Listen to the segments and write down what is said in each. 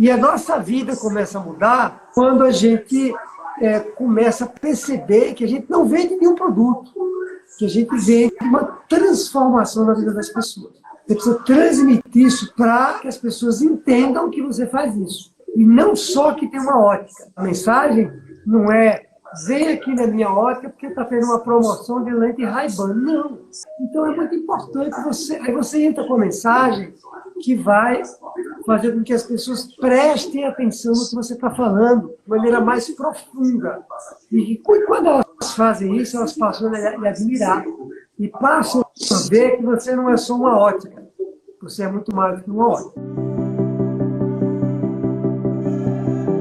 E a nossa vida começa a mudar quando a gente começa a perceber que a gente não vende nenhum produto, que a gente vende uma transformação na vida das pessoas. Você precisa transmitir isso para que as pessoas entendam que você faz isso. E não só que tem uma ótica. A mensagem não é vem aqui na minha ótica porque está tendo uma promoção de lente Ray-Ban. Não. Então é muito importante aí você entra com a mensagem que vai fazer com que as pessoas prestem atenção no que você está falando de maneira mais profunda. E quando elas fazem isso, elas passam a lhe admirar e passam a ver que você não é só uma ótica, você é muito mais do que uma ótica.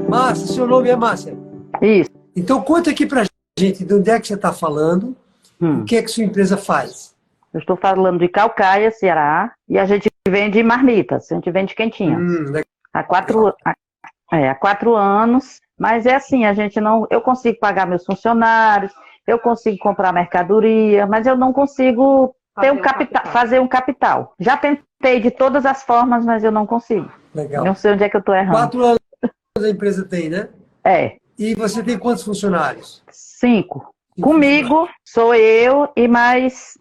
Márcia, seu nome é Márcia? Isso. Então conta aqui pra gente de onde é que você está falando, o que é que sua empresa faz. Eu estou falando de Caucaia, Ceará, e a gente vende marmitas, a gente vende quentinhas. Há 4 anos, mas é assim, eu consigo pagar meus funcionários, eu consigo comprar mercadoria, mas eu não consigo fazer um capital. Já tentei de todas as formas, mas eu não consigo. Legal. Não sei onde é que eu estou errando. 4 anos a empresa tem, né? É. E você tem quantos funcionários? 5. Comigo, sou eu e mais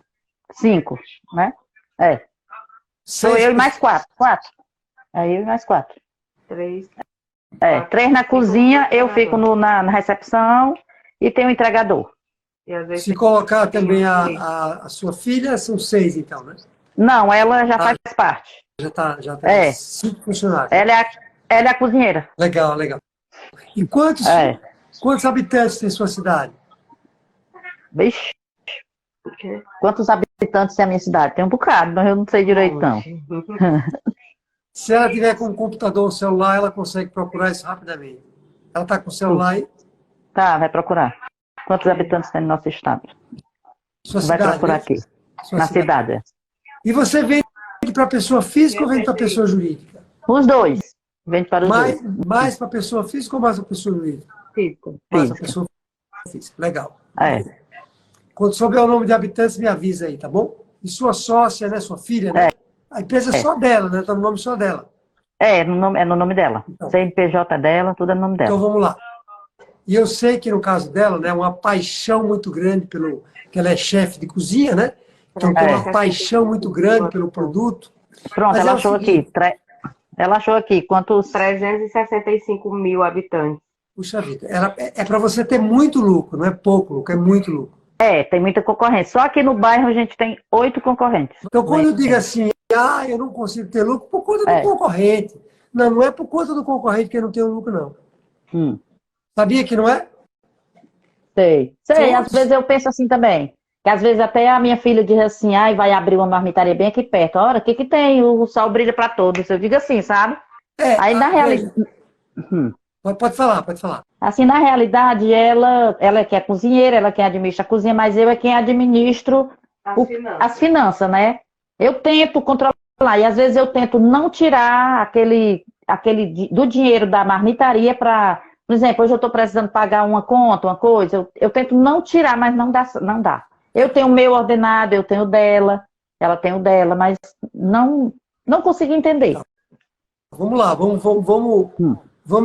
5, né? É. Sou eu e mais 4. 4. É eu e mais 4. 3. 3 na cozinha, eu fico na recepção e tem um entregador. Se colocar também a sua filha, são 6 então, né? Não, ela já faz parte. Já tem 5 funcionários. Ela é a cozinheira. Legal, legal. E quantos habitantes tem sua cidade? Vixe. Quantos habitantes tem a minha cidade? Tem um bocado, mas eu não sei direito, não. Se ela tiver com um computador ou celular, ela consegue procurar isso rapidamente. Ela está com o celular aí? Tá, vai procurar. Quantos habitantes tem no nosso estado? Sua vai cidade, procurar né? aqui. Sua na cidade. cidade. E você vende para pessoa física ou vende para pessoa jurídica? Os dois. Vende para os dois. Mais para pessoa física ou mais para pessoa jurídica? Física. Mais para pessoa física. Legal. É. Quando souber o nome de habitantes, me avisa aí, tá bom? E sua sócia, né? Sua filha, né? A empresa é só dela, né? Tá no nome só dela. É no nome dela. Então, CNPJ dela, tudo é no nome dela. Então vamos lá. E eu sei que no caso dela, né, uma paixão muito grande que ela é chefe de cozinha, né? Então tem uma paixão muito grande pelo produto. Pronto, ela achou aqui. Ela achou aqui quantos? 365 mil habitantes. Puxa vida, é para você ter muito lucro, não é pouco lucro, é muito lucro. Tem muita concorrência. Só aqui no bairro a gente tem 8 concorrentes. Então quando eu digo assim, eu não consigo ter lucro por conta do concorrente. Não é por conta do concorrente que eu não tenho lucro, não. Sabia que não é? Sei. Às vezes eu penso assim também. Que às vezes até a minha filha diz assim, vai abrir uma marmitaria bem aqui perto. Ora, o que tem? O sol brilha para todos. Eu digo assim, sabe? Aí na realidade... Pode falar. Assim, na realidade, ela é que é cozinheira, ela que administra a cozinha, mas eu é quem administro as finanças, né? Eu tento controlar, e às vezes eu tento não tirar aquele do dinheiro da marmitaria para... Por exemplo, hoje eu estou precisando pagar uma conta, uma coisa, eu tento não tirar, mas não dá. Eu tenho o meu ordenado, eu tenho o dela, ela tem o dela, mas não consigo entender. Vamos lá, vamos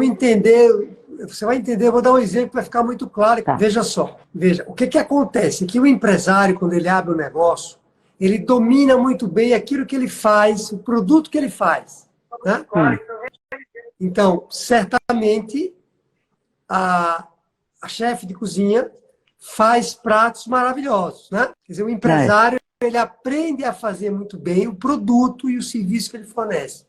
entender. Você vai entender, eu vou dar um exemplo para ficar muito claro. Tá. Veja só, o que acontece? Que o empresário, quando ele abre um negócio, ele domina muito bem aquilo que ele faz, o produto que ele faz. Né? Então, certamente, a chefe de cozinha faz pratos maravilhosos, né? Quer dizer, o empresário, ele aprende a fazer muito bem o produto e o serviço que ele fornece.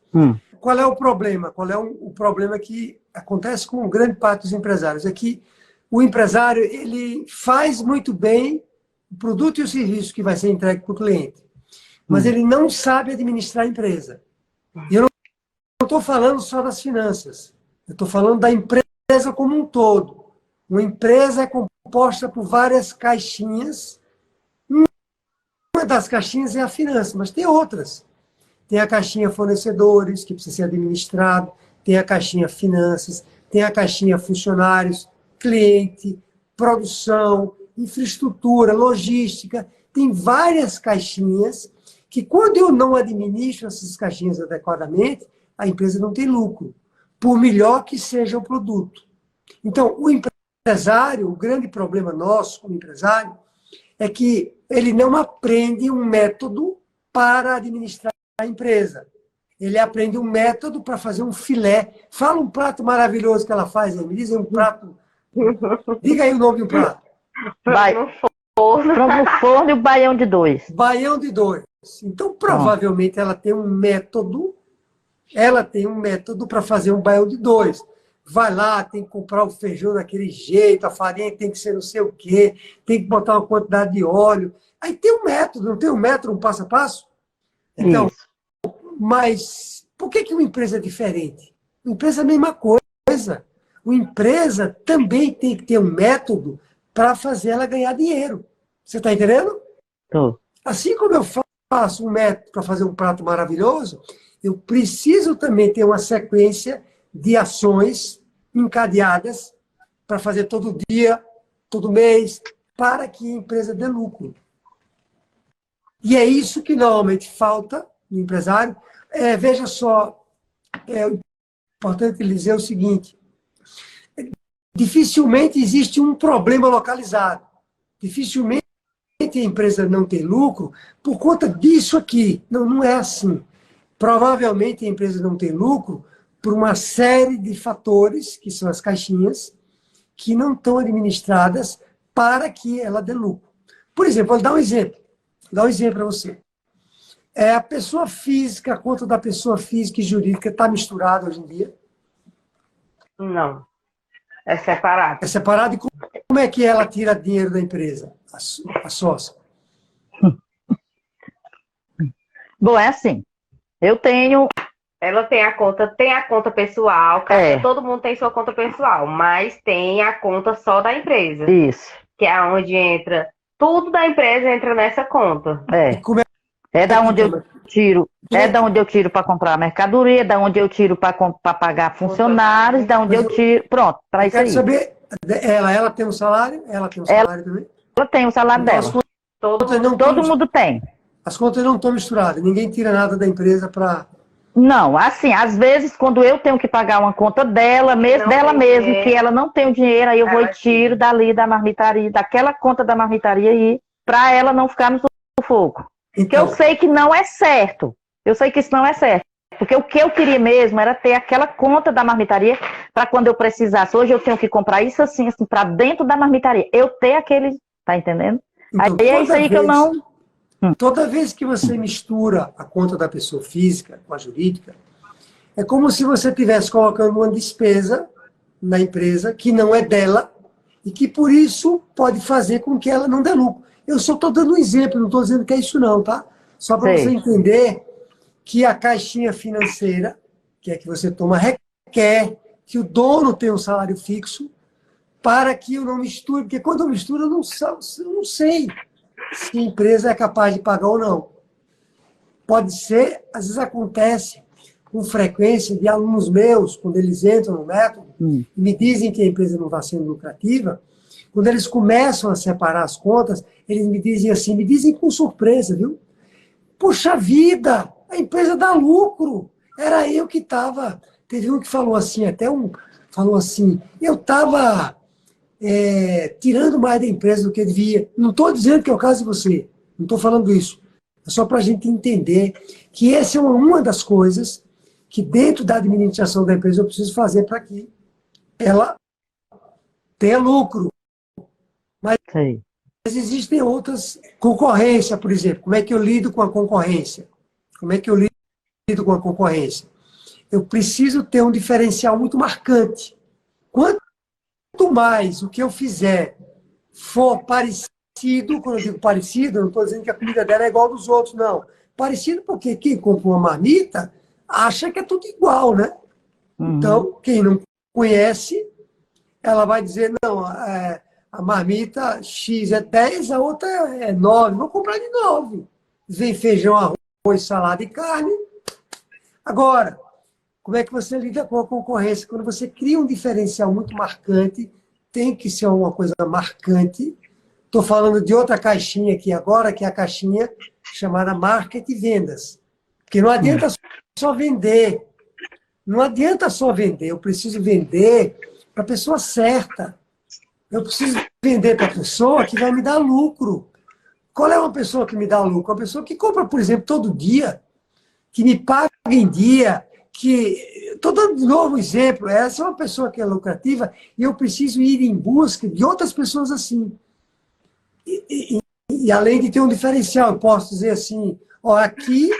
Qual é o problema? Qual é o problema que acontece com grande parte dos empresários? É que o empresário, ele faz muito bem o produto e o serviço que vai ser entregue para o cliente, mas ele não sabe administrar a empresa. E eu não estou falando só das finanças, eu estou falando da empresa como um todo. Uma empresa é composta por várias caixinhas. Uma das caixinhas é a finança, mas tem outras. Tem a caixinha fornecedores, que precisa ser administrado, tem a caixinha finanças, tem a caixinha funcionários, cliente, produção, infraestrutura, logística. Tem várias caixinhas que, quando eu não administro essas caixinhas adequadamente, a empresa não tem lucro. por melhor que seja o produto. Então, o empresário, o grande problema nosso como empresário, é que ele não aprende um método para administrar a empresa. Ele aprende um método para fazer um filé. Fala um prato maravilhoso que ela faz aí. Me diz aí um prato. Diga aí o nome do prato. Frango no forno e o baião de 2. Baião de 2. Então, provavelmente, ela tem um método. Ela tem um método para fazer um baião de 2. Vai lá, tem que comprar o feijão daquele jeito, a farinha tem que ser não sei o quê, tem que botar uma quantidade de óleo. Aí tem um método, não tem um método, um passo a passo? Então, Isso. mas por que uma empresa é diferente? Uma empresa é a mesma coisa. Uma empresa também tem que ter um método para fazer ela ganhar dinheiro. Você está entendendo? Tô. Assim como eu faço um método para fazer um prato maravilhoso, eu preciso também ter uma sequência de ações encadeadas para fazer todo dia, todo mês, para que a empresa dê lucro. E é isso que normalmente falta no empresário. Veja só, é importante lhe dizer o seguinte, dificilmente existe um problema localizado. Dificilmente a empresa não tem lucro por conta disso aqui. Não, não é assim. Provavelmente a empresa não tem lucro por uma série de fatores, que são as caixinhas, que não estão administradas para que ela dê lucro. Por exemplo, vou dar um exemplo. Vou dar um exemplo para você. A pessoa física, a conta da pessoa física e jurídica está misturada hoje em dia? Não. É separado. É separado. E como é que ela tira dinheiro da empresa, a sócia? Bom, é assim. Eu tenho... Ela tem a conta pessoal, todo mundo tem sua conta pessoal, mas tem a conta só da empresa. Isso. Que é onde entra, tudo da empresa entra nessa conta. E como É da onde eu tiro, para comprar mercadoria, da onde eu tiro para pagar funcionários, da onde eu tiro, pronto, para isso aí. Quero saber, ela tem um salário? Ela tem um salário também? Ela tem o salário Então, dela. Todo Mundo tem. As contas não estão misturadas, ninguém tira nada da empresa para... Não, assim, às vezes quando eu tenho que pagar uma conta dela, mesmo, que ela não tem o dinheiro, aí eu vou e tiro dali da marmitaria, daquela conta da marmitaria aí, para ela não ficar no sufoco. Porque eu sei que não é certo. Eu sei que isso não é certo. Porque o que eu queria mesmo era ter aquela conta da marmitaria para quando eu precisasse. Hoje eu tenho que comprar isso assim para dentro da marmitaria. Eu ter aquele... Tá entendendo? Então, aí é isso aí que eu não... Toda vez que você mistura a conta da pessoa física com a jurídica, é como se você estivesse colocando uma despesa na empresa que não é dela e que, por isso, pode fazer com que ela não dê lucro. Eu só estou dando um exemplo, não estou dizendo que é isso não, tá? Só para você entender que a caixinha financeira, que é que você toma, requer que o dono tenha um salário fixo para que eu não misture, porque quando eu misturo eu não sei se a empresa é capaz de pagar ou não. Pode ser, às vezes acontece com frequência de alunos meus, quando eles entram no método e me dizem que a empresa não está sendo lucrativa, quando eles começam a separar as contas, eles me dizem assim, me dizem com surpresa, viu? Puxa vida, a empresa dá lucro. Era eu que estava... Teve um que falou assim, falou assim, eu estava tirando mais da empresa do que devia. Não estou dizendo que é o caso de você, não estou falando isso. É só para a gente entender que essa é uma das coisas que dentro da administração da empresa eu preciso fazer para que ela tenha lucro. Mas existem outras. Concorrência, por exemplo. Como é que eu lido com a concorrência? Como é que eu lido com a concorrência? Eu preciso ter um diferencial muito marcante. Quanto mais o que eu fizer for parecido, quando eu digo parecido, eu não estou dizendo que a comida dela é igual dos outros, não. Parecido porque quem compra uma marmita acha que é tudo igual, né? Então, quem não conhece, ela vai dizer, não, a marmita X é 10, a outra é 9, vou comprar de 9. Vem feijão, arroz, salada e carne. Agora, como é que você lida com a concorrência? Quando você cria um diferencial muito marcante, tem que ser uma coisa marcante. Estou falando de outra caixinha aqui agora, que é a caixinha chamada marketing e vendas. Porque não adianta só vender. Não adianta só vender, eu preciso vender para a pessoa certa. Eu preciso vender para a pessoa que vai me dar lucro. Qual é uma pessoa que me dá lucro? Uma pessoa que compra, por exemplo, todo dia, que me paga em dia, que... Estou dando de novo um exemplo. Essa é uma pessoa que é lucrativa e eu preciso ir em busca de outras pessoas assim. E além de ter um diferencial, eu posso dizer assim, ó, aqui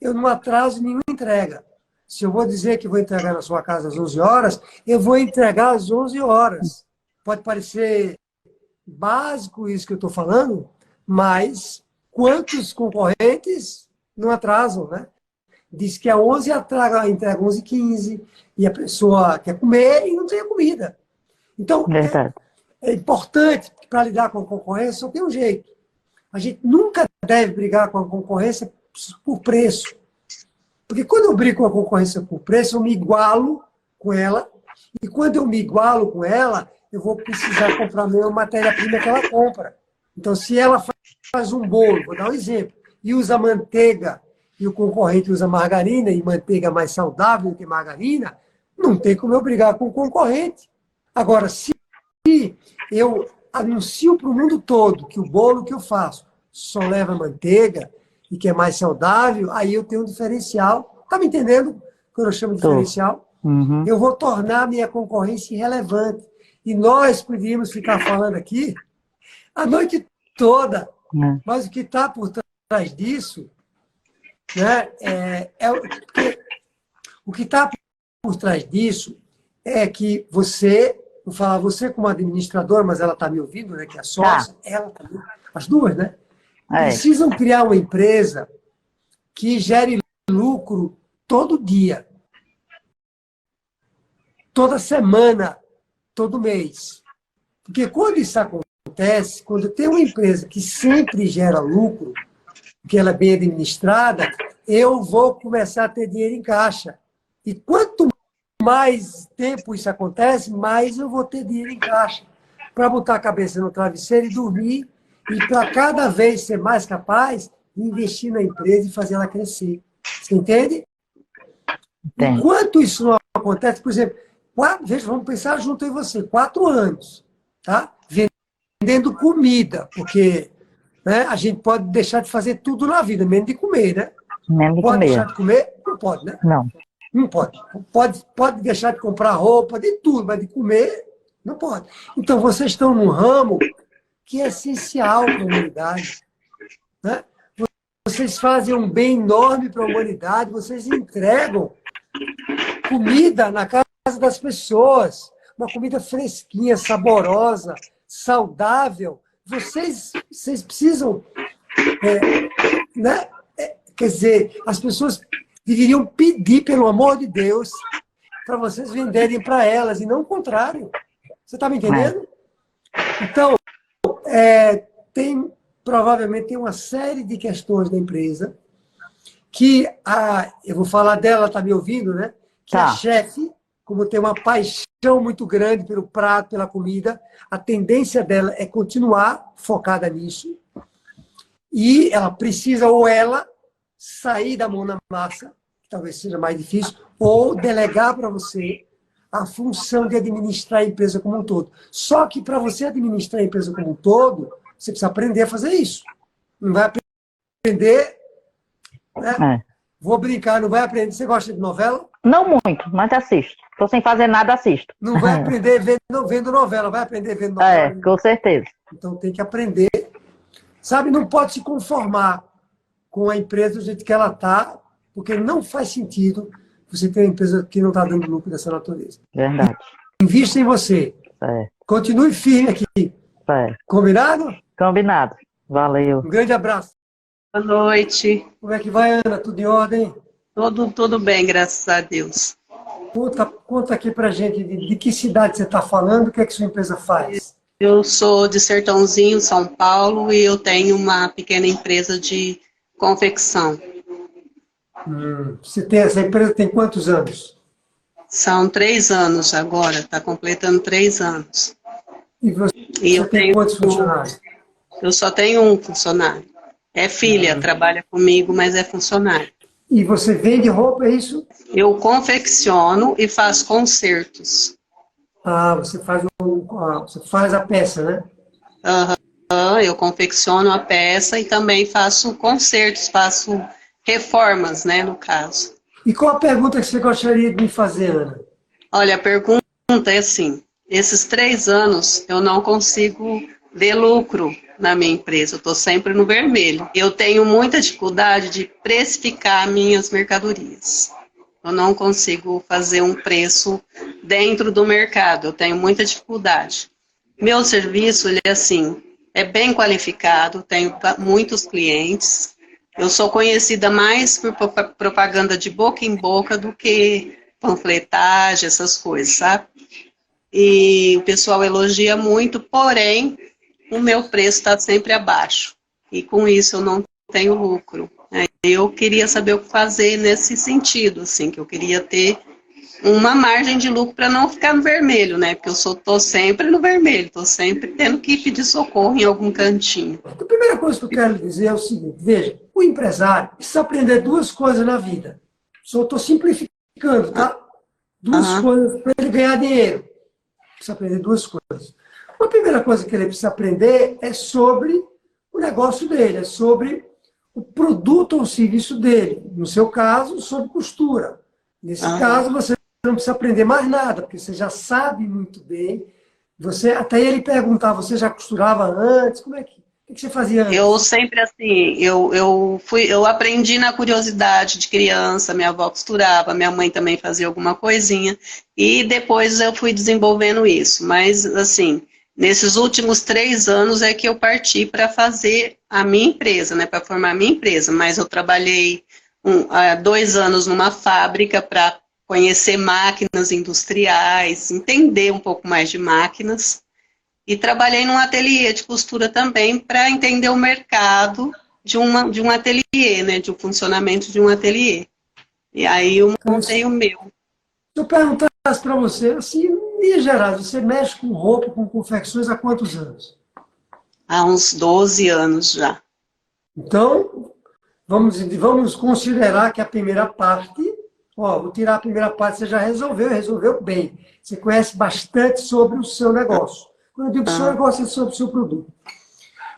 eu não atraso nenhuma entrega. Se eu vou dizer que vou entregar na sua casa às 11 horas, eu vou entregar às 11 horas. Pode parecer básico isso que eu estou falando, mas quantos concorrentes não atrasam, né? Diz que é 11 entrega 11h15, e a pessoa quer comer e não tem comida. Então, é importante, para lidar com a concorrência, só tem um jeito. A gente nunca deve brigar com a concorrência por preço. Porque quando eu brigo com a concorrência por preço, eu me igualo com ela, e quando eu me igualo com ela, eu vou precisar comprar a mesma matéria-prima que ela compra. Então, se ela faz um bolo, vou dar um exemplo, e usa manteiga, e o concorrente usa margarina, e manteiga é mais saudável do que margarina, não tem como eu brigar com o concorrente. Agora, se eu anuncio para o mundo todo que o bolo que eu faço só leva manteiga e que é mais saudável, aí eu tenho um diferencial. Está me entendendo quando eu chamo de diferencial? Uhum. Eu vou tornar a minha concorrência irrelevante. E nós poderíamos ficar falando aqui a noite toda, mas o que está por trás disso, né, o que está por trás disso é que você, vou falar você como administradora, mas ela está me ouvindo, né, que é a sócia, ela também, as duas, né? Precisam criar uma empresa que gere lucro todo dia, toda semana, todo mês. Porque quando isso acontece, quando tem uma empresa que sempre gera lucro, que ela é bem administrada, eu vou começar a ter dinheiro em caixa. E quanto mais tempo isso acontece, mais eu vou ter dinheiro em caixa para botar a cabeça no travesseiro e dormir, e para cada vez ser mais capaz de investir na empresa e fazer ela crescer. Você entende? Enquanto isso não acontece, por exemplo, vamos pensar junto em você, 4 anos, tá? Vendendo comida, porque, né, a gente pode deixar de fazer tudo na vida, menos de comer, né? Pode deixar de comer? Não pode, né? Não. Não pode. Pode deixar de comprar roupa, de tudo, mas de comer, não pode. Então, vocês estão num ramo que é essencial para a humanidade, né? Vocês fazem um bem enorme para a humanidade, vocês entregam comida na casa das pessoas, uma comida fresquinha, saborosa, saudável. Vocês precisam, né? Quer dizer, as pessoas deveriam pedir, pelo amor de Deus, para vocês venderem para elas, e não o contrário. Você está me entendendo? Então, provavelmente tem uma série de questões da empresa que, eu vou falar dela, está me ouvindo, né? Que a chefe, como tem uma paixão muito grande pelo prato, pela comida, a tendência dela é continuar focada nisso. E ela precisa, ou ela, sair da mão na massa, que talvez seja mais difícil, ou delegar para você a função de administrar a empresa como um todo. Só que para você administrar a empresa como um todo, você precisa aprender a fazer isso. Não vai aprender... né? Vou brincar, não vai aprender. Você gosta de novela? Não muito, mas assisto. Estou sem fazer nada, assisto. Não vai aprender vendo novela, vai aprender vendo novela. Com certeza. Então tem que aprender. Sabe, não pode se conformar com a empresa do jeito que ela está, porque não faz sentido você ter uma empresa que não está dando lucro dessa natureza. Verdade. Invista em você. Continue firme aqui. Combinado? Combinado. Valeu. Um grande abraço. Boa noite. Como é que vai, Ana? Tudo em ordem? Tudo bem, graças a Deus. Conta aqui pra gente de que cidade você está falando, o que é que sua empresa faz? Eu sou de Sertãozinho, São Paulo, e eu tenho uma pequena empresa de confecção. Essa empresa tem quantos anos? São 3 anos agora, está completando 3 anos. E você tem quantos funcionários? Eu só tenho um funcionário. É filha, trabalha comigo, mas é funcionário. E você vende roupa, é isso? Eu confecciono e faço consertos. Ah, você faz a peça, né? Aham, eu confecciono a peça e também faço consertos, faço reformas, né, no caso. E qual a pergunta que você gostaria de me fazer, Ana? Olha, a pergunta é assim, esses 3 anos eu não consigo ver lucro na minha empresa, eu estou sempre no vermelho. Eu tenho muita dificuldade de precificar minhas mercadorias. Eu não consigo fazer um preço dentro do mercado, eu tenho muita dificuldade. Meu serviço, ele é assim, é bem qualificado, tenho muitos clientes. Eu sou conhecida mais por propaganda de boca em boca do que panfletagem, essas coisas, sabe? E o pessoal elogia muito, porém, o meu preço está sempre abaixo. E com isso eu não tenho lucro. Eu queria saber o que fazer nesse sentido, assim, que eu queria ter uma margem de lucro para não ficar no vermelho, né? Porque eu tô sempre no vermelho, estou sempre tendo que pedir socorro em algum cantinho. A primeira coisa que eu quero dizer é o seguinte, veja, o empresário precisa aprender duas coisas na vida. Só estou simplificando, tá? Duas coisas para ele ganhar dinheiro. Precisa aprender duas coisas. A primeira coisa que ele precisa aprender é sobre o negócio dele, é sobre o produto ou serviço dele. No seu caso, sobre costura. Nesse caso, você não precisa aprender mais nada, porque você já sabe muito bem. Até ele perguntar, você já costurava antes? Como é que, o que você fazia antes? Eu sempre assim, eu aprendi na curiosidade de criança, minha avó costurava, minha mãe também fazia alguma coisinha, e depois eu fui desenvolvendo isso. Mas assim, nesses últimos 3 anos é que eu parti para fazer a minha empresa, né, para formar a minha empresa. Mas eu trabalhei 2 anos numa fábrica para conhecer máquinas industriais, entender um pouco mais de máquinas. E trabalhei num ateliê de costura também para entender o mercado de um ateliê, né, de um funcionamento de um ateliê. E aí eu montei o meu. Se eu perguntasse para você, assim, em geral, você mexe com roupa, com confecções há quantos anos? Há uns 12 anos já. Então, vamos considerar que a primeira parte, vou tirar a primeira parte, você já resolveu bem. Você conhece bastante sobre o seu negócio. Quando eu digo seu negócio, é sobre o seu produto.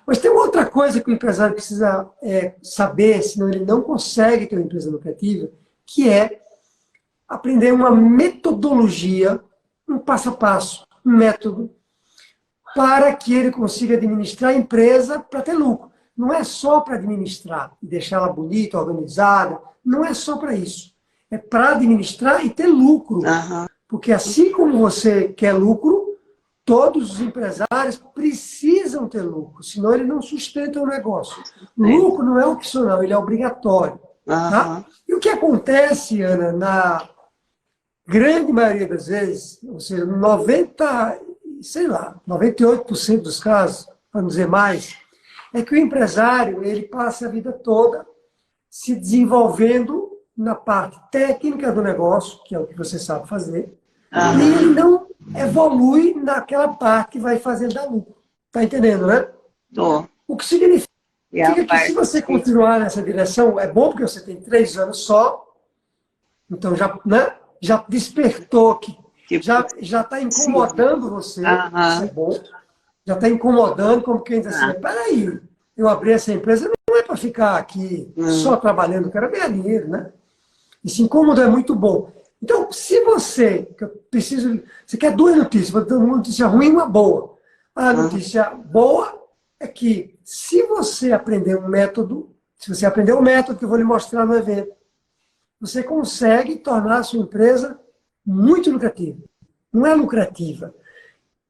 Mas tem uma outra coisa que o empresário precisa saber, senão ele não consegue ter uma empresa lucrativa, que é aprender uma metodologia, um passo a passo, um método, para que ele consiga administrar a empresa para ter lucro. Não é só para administrar e deixá-la bonita, organizada, não é só para isso. É para administrar e ter lucro. Porque assim como você quer lucro, todos os empresários precisam ter lucro, senão ele não sustenta o negócio. Lucro não é opcional, ele é obrigatório. Tá? E o que acontece, Ana, na grande maioria das vezes, ou seja, 98% dos casos, para não dizer mais, é que o empresário ele passa a vida toda se desenvolvendo na parte técnica do negócio, que é o que você sabe fazer, e ele não evolui naquela parte que vai fazer dar lucro. Está entendendo, né? Tô. O que significa que se você continuar nessa direção, é bom porque você tem 3 anos só, então já despertou, que já está incomodando você, isso é bom, já está incomodando, como quem diz assim, peraí, eu abri essa empresa, não é para ficar aqui só trabalhando, eu quero ganhar dinheiro, né? Esse incômodo é muito bom. Então, se você quer 2 notícias, vou dar uma notícia ruim e uma boa. A notícia boa é que se você aprender um método, que eu vou lhe mostrar no evento, você consegue tornar a sua empresa muito lucrativa. Não é lucrativa.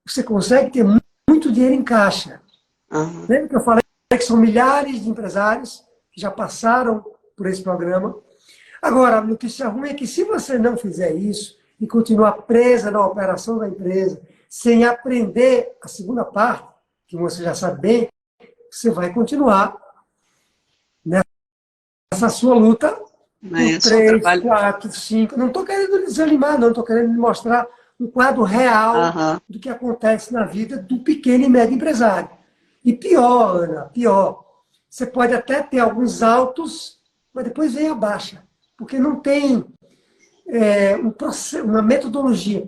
Você consegue ter muito dinheiro em caixa. Lembra que eu falei que são milhares de empresários que já passaram por esse programa? Agora, a notícia ruim é que se você não fizer isso e continuar presa na operação da empresa, sem aprender a segunda parte, que você já sabe bem, você vai continuar nessa sua luta por 3, 4, 5... Não estou querendo desanimar, não. Estou querendo mostrar um quadro real do que acontece na vida do pequeno e médio empresário. E pior, Ana, pior. Você pode até ter alguns altos, mas depois vem a baixa. porque não tem uma metodologia.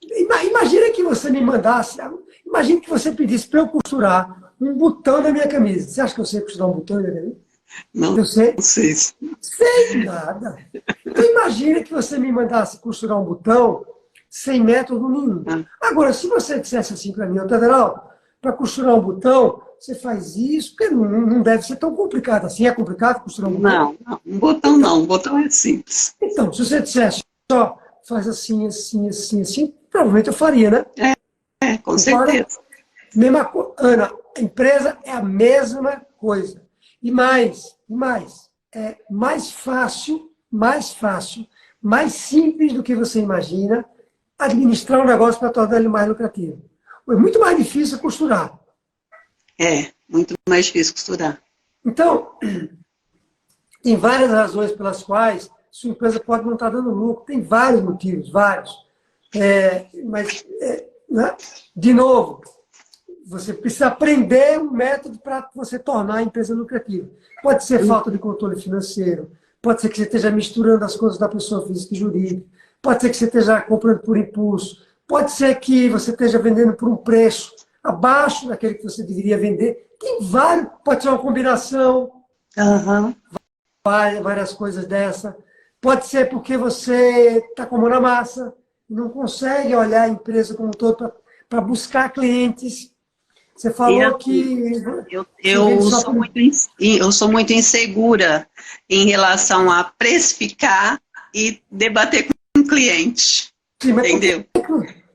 Imagina que você me mandasse, imagina que você pedisse para eu costurar um botão da minha camisa. Você acha que eu sei costurar um botão da minha camisa? Não, eu sei. Não sei. Sei nada. Então imagina que você me mandasse costurar um botão sem método nenhum. Agora, se você dissesse assim para mim, Taderal, para costurar um botão, você faz isso, porque não deve ser tão complicado assim. É complicado costurar um botão? Não, um botão não, um botão é simples. Então, se você dissesse só faz assim, assim, assim, assim, provavelmente eu faria, né? Com certeza. Mesma coisa. Ana, a empresa é a mesma coisa. E mais, é mais fácil, mais simples do que você imagina administrar um negócio para tornar ele mais lucrativo. É muito mais difícil costurar. É, muito mais difícil costurar. Então, tem várias razões pelas quais sua empresa pode não estar dando lucro. Tem vários motivos, vários. Né? De novo, você precisa aprender um método para você tornar a empresa lucrativa. Pode ser falta de controle financeiro, pode ser que você esteja misturando as coisas da pessoa física e jurídica, pode ser que você esteja comprando por impulso, pode ser que você esteja vendendo por um preço abaixo daquele que você deveria vender. Tem vários, pode ser uma combinação, várias coisas dessa. Pode ser porque você está com a mão na massa, não consegue olhar a empresa como um todo para buscar clientes. Você falou que... Eu sou muito insegura em relação a precificar e debater com o cliente. Sim, mas entendeu?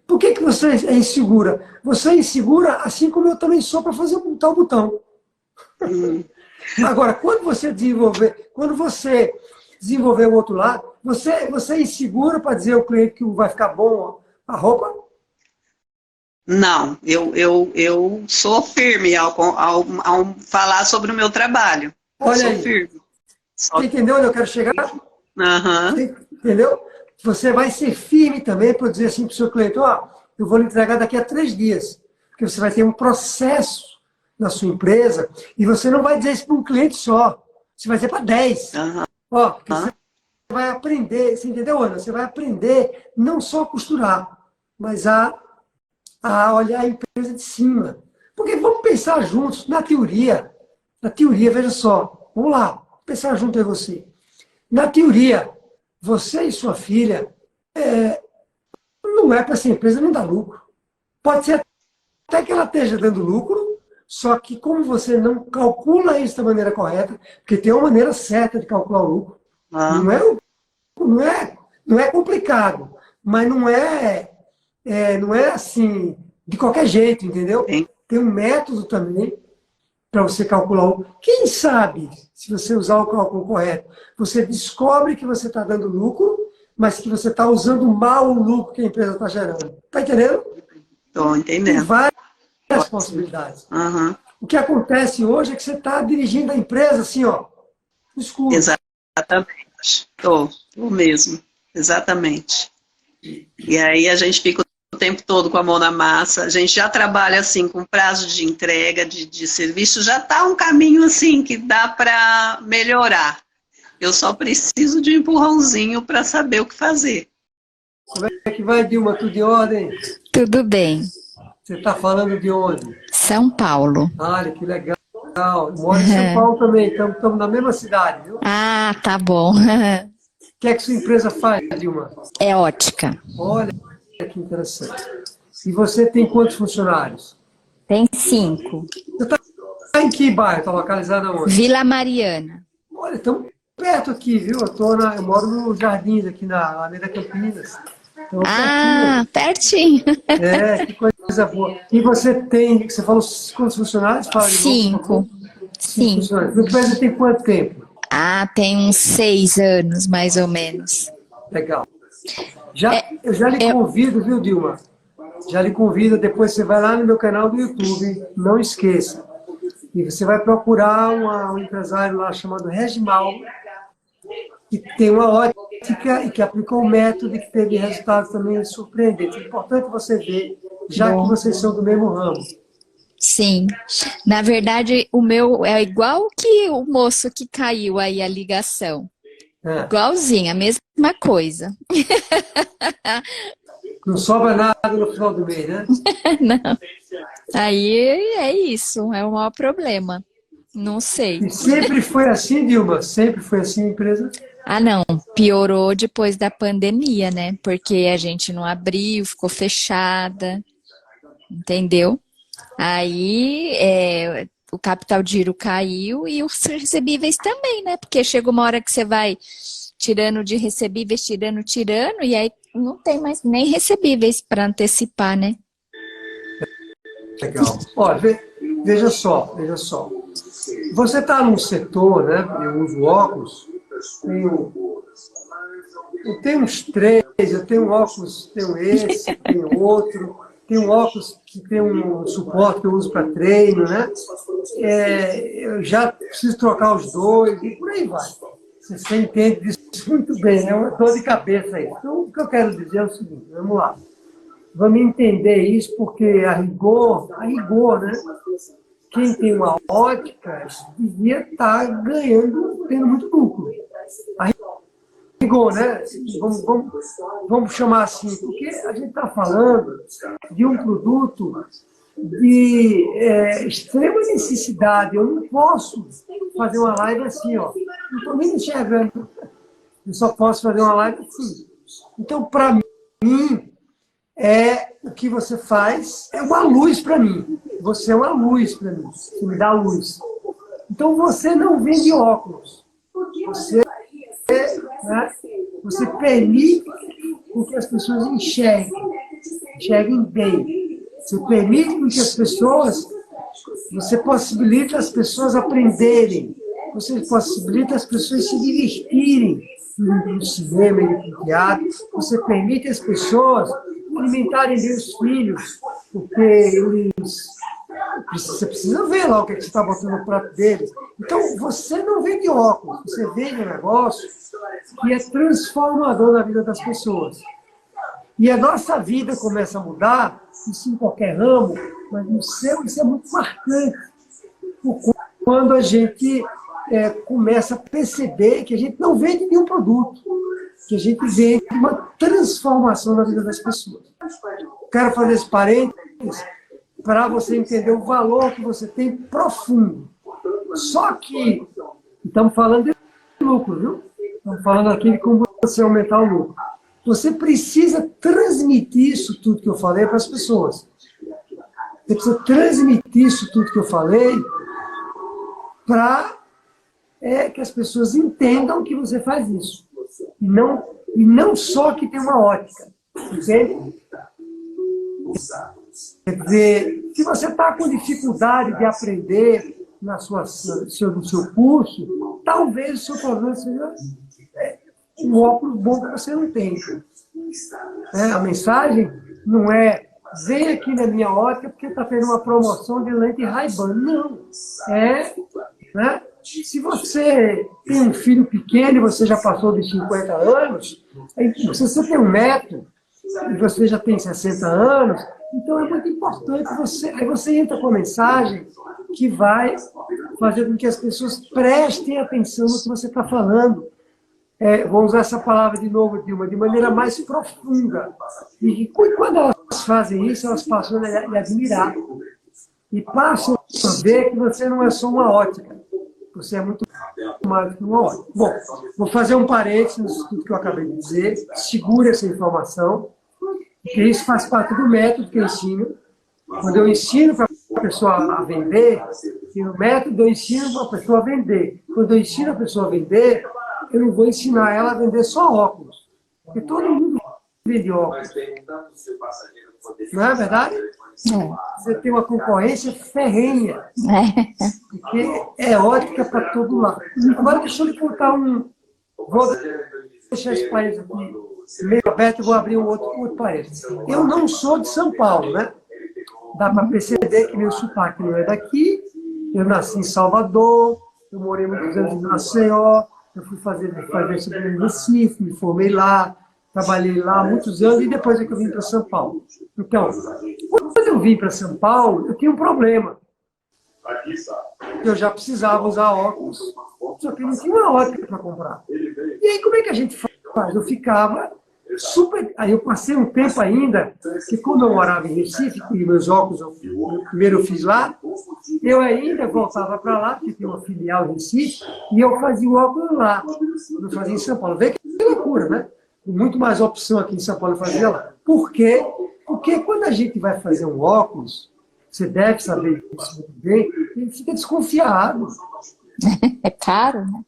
Por que você é insegura? Você é insegura assim como eu também sou para fazer o botão. Agora, quando você desenvolver o outro lado, você é insegura para dizer ao cliente que vai ficar bom a roupa? Não, eu sou firme ao falar sobre o meu trabalho. Olha aí. Firme. Você entendeu onde eu quero chegar? Entendeu? Você vai ser firme também para dizer assim para o seu cliente, eu vou lhe entregar daqui a 3 dias. Porque você vai ter um processo na sua empresa e você não vai dizer isso para um cliente só. Você vai dizer para 10. Você vai aprender, você entendeu, Ana? Você vai aprender não só a costurar, mas a olhar a empresa de cima. Porque vamos pensar juntos, na teoria, veja só, vamos lá, pensar junto em você. Na teoria, você e sua filha, não é para essa empresa não dar lucro. Pode ser até que ela esteja dando lucro, só que como você não calcula isso da maneira correta, porque tem uma maneira certa de calcular o lucro, não é complicado, mas não é assim, de qualquer jeito, entendeu? Tem um método também para você calcular o... Quem sabe, se você usar o cálculo correto, você descobre que você está dando lucro, mas que você está usando mal o lucro que a empresa está gerando. Está entendendo? Estou entendendo. Tem várias possibilidades. O que acontece hoje é que você está dirigindo a empresa assim, no escuro. Exatamente. Estou mesmo. Exatamente. E aí a gente fica o tempo todo com a mão na massa, a gente já trabalha assim com prazo de entrega de serviço, já está um caminho assim que dá para melhorar. Eu só preciso de um empurrãozinho para saber o que fazer. Como é que vai, Dilma? Tudo em ordem? Tudo bem. Você está falando de onde? São Paulo. Olha, que legal. Eu moro em São Paulo também, estamos na mesma cidade, viu? Ah, tá bom. O que é que sua empresa faz, Dilma? É ótica. Olha, que interessante. E você tem quantos funcionários? Tem 5. Você está em que bairro? Está localizada onde? Vila Mariana. Olha, estamos perto aqui, viu? Eu moro no Jardins, aqui na Avenida Campinas. Pertinho. Que coisa boa. E você falou quantos funcionários? 5. 5. A empresa tem quanto tempo? Tem uns 6 anos, mais ou menos. Legal. Eu já lhe convido, viu, Dilma? Já lhe convido, depois você vai lá no meu canal do YouTube, não esqueça. E você vai procurar um empresário lá chamado Regimal, que tem uma ótica e que aplicou o método e que teve resultados também surpreendentes. É importante você ver, já que vocês são do mesmo ramo. Sim. Na verdade, o meu é igual que o moço que caiu aí a ligação. Igualzinho, a mesma coisa. Não sobra nada no final do mês, né? Não. Aí é isso, é o maior problema. Não sei. E sempre foi assim, Dilma? Sempre foi assim a empresa? Ah, não, piorou depois da pandemia, né? Porque a gente não abriu, ficou fechada, entendeu? Aí o capital de giro caiu e os recebíveis também, né? Porque chega uma hora que você vai tirando de recebíveis, tirando, e aí não tem mais nem recebíveis para antecipar, né? Legal. Olha, veja só. Você está num setor, né? Eu uso óculos, eu tenho uns 3, eu tenho um óculos, tenho esse, tenho outro, tenho um óculos que tem um suporte que eu uso para treino, né? Eu já preciso trocar os 2 e por aí vai. Você entende disso muito bem, é uma dor de cabeça aí. Então, o que eu quero dizer é o seguinte, vamos lá. Vamos entender isso, porque a rigor, né? Quem tem uma ótica devia estar ganhando, tendo muito lucro. A rigor, né? Vamos chamar assim, porque a gente está falando de um produto de extrema necessidade. Eu não posso fazer uma live assim, ó. Não estou nem enxergando. Eu só posso fazer uma live assim. Então, para mim, o que você faz é uma luz para mim. Você é uma luz para mim. Você me dá luz. Então, você não vende óculos. Você permite que as pessoas enxerguem bem. Você permite que as pessoas... Você possibilita as pessoas aprenderem. Você possibilita as pessoas se divertirem no cinema e no teatro. Você permite as pessoas alimentarem bem os filhos, porque você precisa ver lá o que você está botando no prato deles. Então, você não vende óculos, você vende um negócio que é transformador na vida das pessoas. E a nossa vida começa a mudar, isso em qualquer ramo, mas no seu isso é muito marcante. Quando a gente começa a perceber que a gente não vende nenhum produto, que a gente vende uma transformação na vida das pessoas. Quero fazer esse parênteses para você entender o valor que você tem profundo. Só que estamos falando de lucro, viu? Estamos falando aqui de como você aumentar o lucro. Você precisa transmitir isso tudo que eu falei para as pessoas. Você precisa transmitir isso tudo que eu falei para que as pessoas entendam que você faz isso. E não só que tem uma ótica. Entende? Quer dizer, se você está com dificuldade de aprender no seu curso, talvez o seu problema seja um óculos bom que você não tem. A mensagem não é vem aqui na minha ótica porque está tendo uma promoção de lente Ray-Ban. Não. Né? Se você tem um filho pequeno e você já passou de 50 anos, se você tem um neto e você já tem 60 anos, então é muito importante aí você entra com a mensagem que vai fazer com que as pessoas prestem atenção no que você está falando. Vou usar essa palavra de novo, Dilma, de maneira mais profunda. E quando elas fazem isso, elas passam a lhe admirar. E passam a ver que você não é só uma ótica. Você é muito mais do que uma ótica. Bom, vou fazer um parênteses nisso tudo que eu acabei de dizer. Segure essa informação, porque isso faz parte do método que eu ensino. Quando eu ensino para a pessoa a vender, e no método eu ensino para a pessoa a vender. Quando eu ensino a pessoa a vender, eu não vou ensinar ela a vender só óculos. Porque todo mundo vende óculos. Não é verdade? Você tem uma concorrência ferrenha. Porque é ótica para todo lado. Agora deixa eu lhe contar Vou deixar esse país aqui meio aberto e vou abrir um outro país. Eu não sou de São Paulo, né? Dá para perceber que meu sotaque não é daqui. Eu nasci em Salvador, eu morei muitos anos em Maceió, eu fui fazer em Recife, me formei lá, trabalhei lá há muitos anos e depois é que eu vim para São Paulo. Então, quando eu vim para São Paulo, eu tinha um problema. Eu já precisava usar óculos, só que não tinha uma ótica para comprar. E aí, como é que a gente faz? Eu ficava super... Aí eu passei um tempo ainda, que como eu morava em Recife, e meus óculos, primeiro eu fiz lá, eu ainda voltava para lá, porque tinha uma filial em Recife, e eu fazia o óculos lá. Eu fazia em São Paulo. Vê que loucura, né? Muito mais opção aqui em São Paulo eu fazia lá. Por quê? Porque quando a gente vai fazer um óculos, você deve saber isso muito bem, ele fica desconfiado. É caro, né?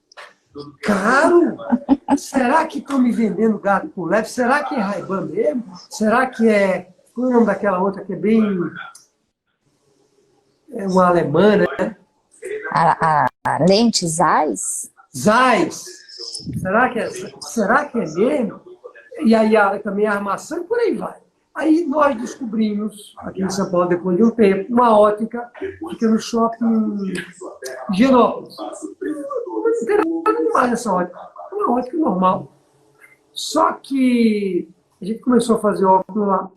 Caro? Será que estão me vendendo gato por leve? Será que é Ray-Ban mesmo? Será que é... Qual é o nome daquela outra que é bem... É uma alemã, né? A lente Zeiss? Zeiss. Será que é mesmo? E aí também a armação e por aí vai. Aí nós descobrimos, aqui em São Paulo, depois de um tempo, uma ótica que fica no shopping Higienópolis. Não tem nada demais essa ótica. É uma ótica normal. Só que a gente começou a fazer óculos lá.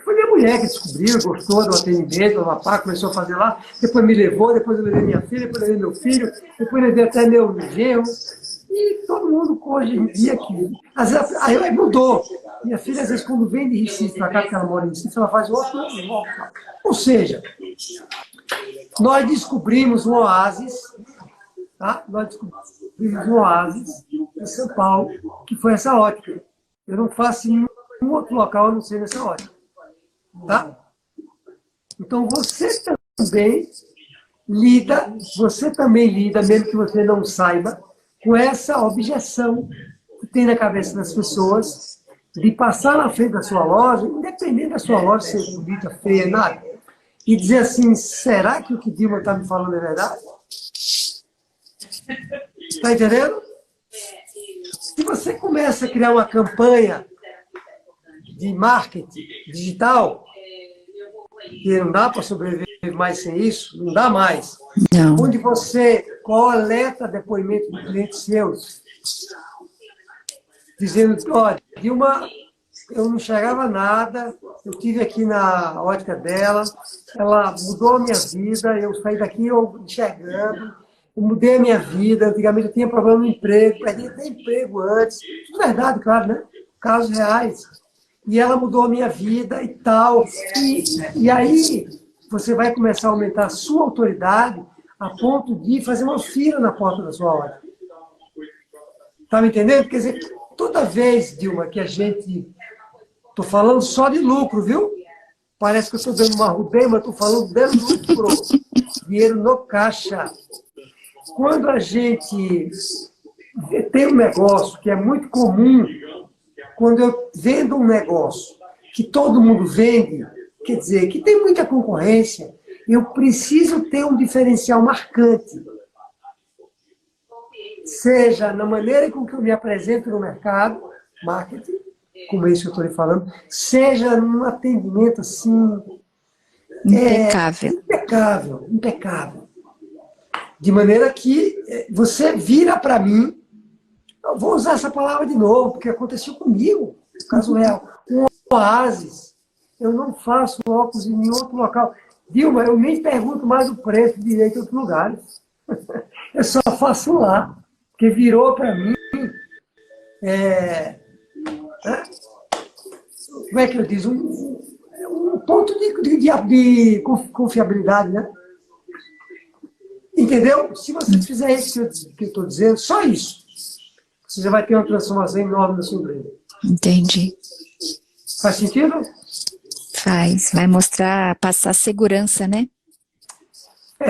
Foi minha mulher que descobriu, gostou do atendimento, do pá, começou a fazer lá. Depois me levou, depois eu levei minha filha, depois eu levei meu filho, depois eu levei até meu genro. E todo mundo hoje em dia aqui. Aí mudou. Minha filha, às vezes, quando vem de Recife para cá, porque ela mora em Recife, ela faz óculos. Ou seja, nós descobrimos um oásis, tá? Nós descobrimos um oásis em São Paulo, que foi essa ótica. Eu não faço em nenhum outro local, a não ser nessa ótica. Tá? Então, você também lida, mesmo que você não saiba, com essa objeção que tem na cabeça das pessoas de passar na frente da sua loja, independente da sua loja ser bonita, feia, nada, e dizer assim, será que o que Dilma está me falando é verdade? Está entendendo? Se você começa a criar uma campanha de marketing digital, que não dá para sobreviver mais sem isso, não dá mais. Não. Onde você coleta depoimentos de clientes seus, dizendo, olha, Dilma, eu não enxergava nada, eu estive aqui na ótica dela, ela mudou a minha vida, eu saí daqui enxergando, eu mudei a minha vida, antigamente eu tinha problema no emprego, perdi até emprego antes, tudo verdade, claro, né? Casos reais. E ela mudou a minha vida e tal. E aí você vai começar a aumentar a sua autoridade a ponto de fazer uma fila na porta da sua ótica. Está me entendendo? Quer dizer, toda vez, Dilma, que a gente... Estou falando só de lucro, viu? Parece que eu estou dando uma rudê, mas estou falando de lucro. Dinheiro no caixa. Quando a gente tem um negócio que é muito comum, quando eu vendo um negócio que todo mundo vende, quer dizer, que tem muita concorrência, eu preciso ter um diferencial marcante. Seja na maneira com que eu me apresento no mercado, marketing, como esse que eu estou lhe falando, seja num atendimento assim... Impecável. Impecável. De maneira que você vira para mim, eu vou usar essa palavra de novo, porque aconteceu comigo, caso real, um oásis. Eu não faço óculos em nenhum outro local. Dilma, eu nem pergunto mais o preço direito em outros lugares. Eu só faço lá, porque virou para mim... como é que eu diz? Um ponto de confiabilidade, né? Entendeu? Se você fizer isso que eu estou dizendo, só isso, você já vai ter uma transformação enorme na sua empresa. Entendi. Faz sentido? Faz. Vai mostrar, passar segurança, né?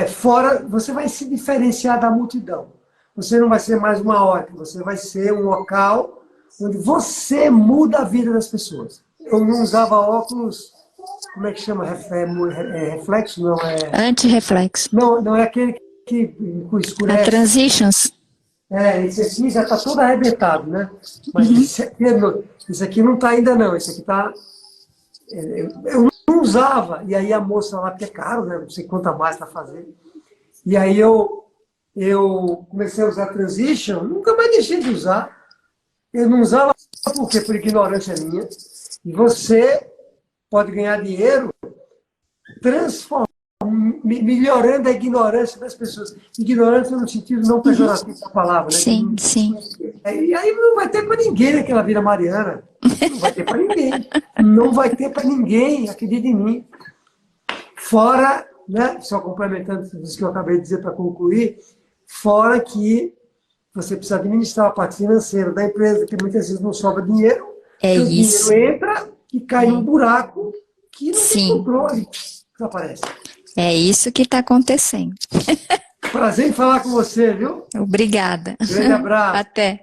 Fora, você vai se diferenciar da multidão. Você não vai ser mais uma ótica, você vai ser um local onde você muda a vida das pessoas. Eu não usava óculos, como é que chama? Reflexo? Não, Anti-reflexo. Não é aquele que escurece. A Transitions. Esse aqui já está todo arrebentado, né? Mas esse aqui não está ainda não, esse aqui está... Eu não usava, e aí a moça lá, porque é caro, né? Não sei quanto mais para fazer. E aí eu comecei a usar Transition, nunca mais deixei de usar. Eu não usava por quê? Por ignorância minha. E você pode ganhar dinheiro transformando melhorando a ignorância das pessoas. Ignorância no sentido não pejorativo da palavra, né? Sim, sim. E aí não vai ter para ninguém naquela Vila Mariana. Não vai ter para ninguém. Não vai ter para ninguém, acredita em mim. Fora, né, só complementando isso que eu acabei de dizer para concluir, fora que você precisa administrar a parte financeira da empresa, que muitas vezes não sobra dinheiro, o dinheiro entra e cai num buraco que não tem controle, desaparece. É isso que está acontecendo. Prazer em falar com você, viu? Obrigada. Grande abraço. Até.